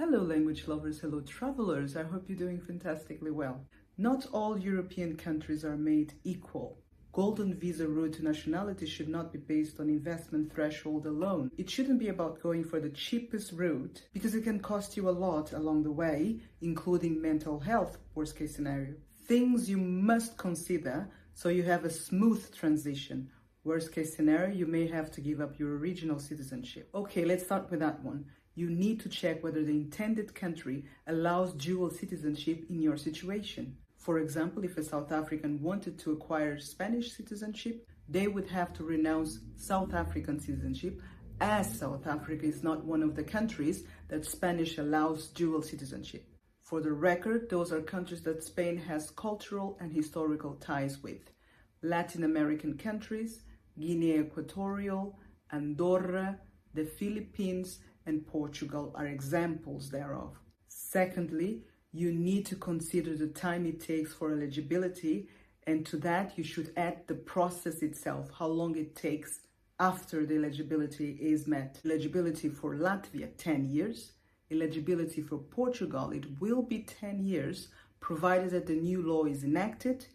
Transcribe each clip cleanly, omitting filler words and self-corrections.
Hello language lovers, hello travelers, I hope you're doing fantastically well. Not all European countries are made equal. Golden visa route to nationality should not be based on investment threshold alone. It shouldn't be about going for the cheapest route because it can cost you a lot along the way, including mental health, worst case scenario. Things you must consider so you have a smooth transition. Worst case scenario, you may have to give up your original citizenship. Okay, let's start with that one. You need to check whether the intended country allows dual citizenship in your situation. For example, if a South African wanted to acquire Spanish citizenship, they would have to renounce South African citizenship, as South Africa is not one of the countries that Spanish allows dual citizenship. For the record, those are countries that Spain has cultural and historical ties with. Latin American countries, Guinea Equatorial, Andorra, the Philippines, and Portugal are examples thereof. Secondly, you need to consider the time it takes for eligibility, and to that you should add the process itself, how long it takes after the eligibility is met. Eligibility for Latvia, 10 years. Eligibility for Portugal, it will be 10 years, provided that the new law is enacted.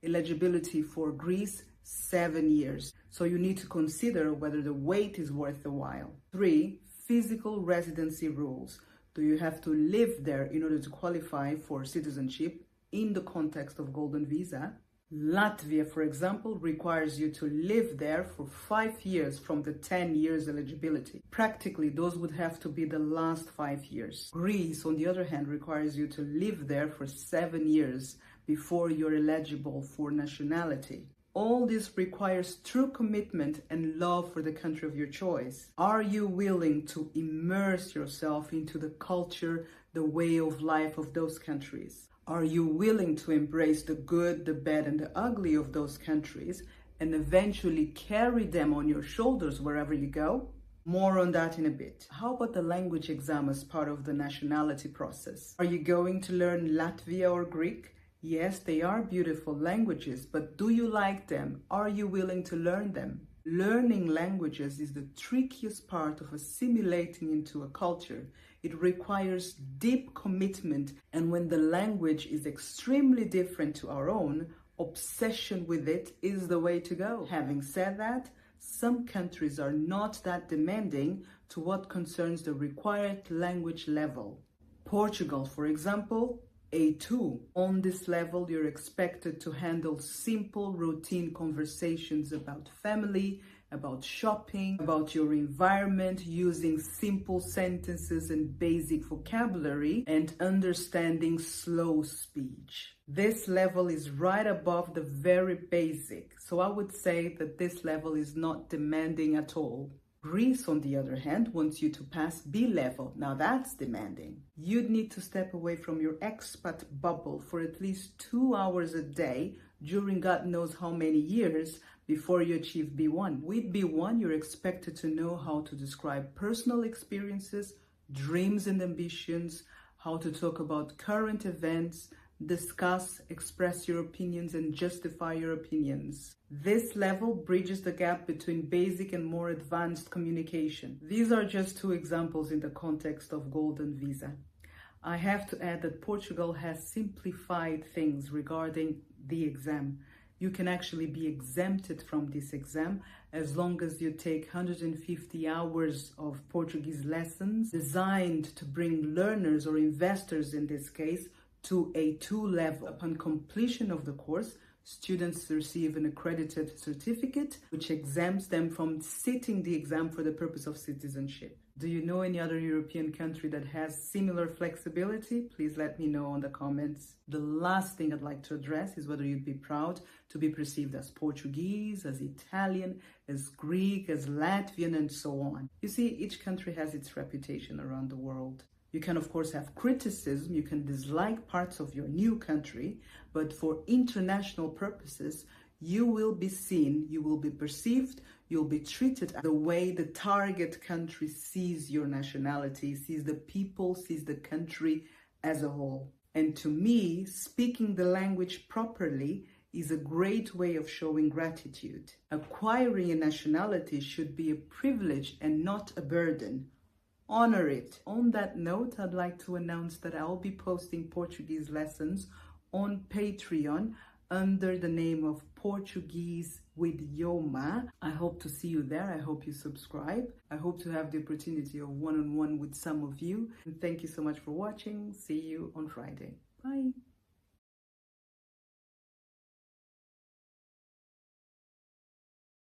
Eligibility for Greece, 7 years. So you need to consider whether the wait is worth the while. 3. Physical residency rules. Do you have to live there in order to qualify for citizenship in the context of golden visa? Latvia, for example, requires you to live there for 5 years from the 10 years eligibility. Practically, those would have to be the last 5 years. Greece, on the other hand, requires you to live there for 7 years before you're eligible for nationality. All this requires true commitment and love for the country of your choice. Are you willing to immerse yourself into the culture, the way of life of those countries? Are you willing to embrace the good, the bad, and the ugly of those countries and eventually carry them on your shoulders wherever you go? More on that in a bit. How about the language exam as part of the nationality process? Are you going to learn Latvia or Greek? Yes, they are beautiful languages, but do you like them? Are you willing to learn them? Learning languages is the trickiest part of assimilating into a culture. It requires deep commitment, and when the language is extremely different to our own, obsession with it is the way to go. Having said that, some countries are not that demanding to what concerns the required language level. Portugal, for example, A2. On this level, you're expected to handle simple, routine conversations about family, about shopping, about your environment, using simple sentences and basic vocabulary, and understanding slow speech. This level is right above the very basic, so I would say that this level is not demanding at all. Greece, on the other hand, wants you to pass B level. Now that's demanding. You'd need to step away from your expat bubble for at least 2 hours a day during God knows how many years before you achieve B1. With B1, you're expected to know how to describe personal experiences, dreams and ambitions, how to talk about current events, discuss, express your opinions, and justify your opinions. This level bridges the gap between basic and more advanced communication. These are just 2 examples in the context of golden visa. I have to add that Portugal has simplified things regarding the exam. You can actually be exempted from this exam as long as you take 150 hours of Portuguese lessons designed to bring learners, or investors in this case, to A2 level. Upon completion of the course, students receive an accredited certificate which exempts them from sitting the exam for the purpose of citizenship. Do you know any other European country that has similar flexibility? Please let me know in the comments. The last thing I'd like to address is whether you'd be proud to be perceived as Portuguese, as Italian, as Greek, as Latvian, and so on. You see, each country has its reputation around the world. You can, of course, have criticism, you can dislike parts of your new country, but for international purposes, you will be seen, you will be perceived, you'll be treated the way the target country sees your nationality, sees the people, sees the country as a whole. And to me, speaking the language properly is a great way of showing gratitude. Acquiring a nationality should be a privilege and not a burden. honor it. On that note, I'd like to announce that I'll be posting Portuguese lessons on Patreon under the name of Portuguese with Yoma. I hope to see you there. I hope you subscribe. I hope to have the opportunity of one-on-one with some of you. And thank you so much for watching. See you on Friday. Bye.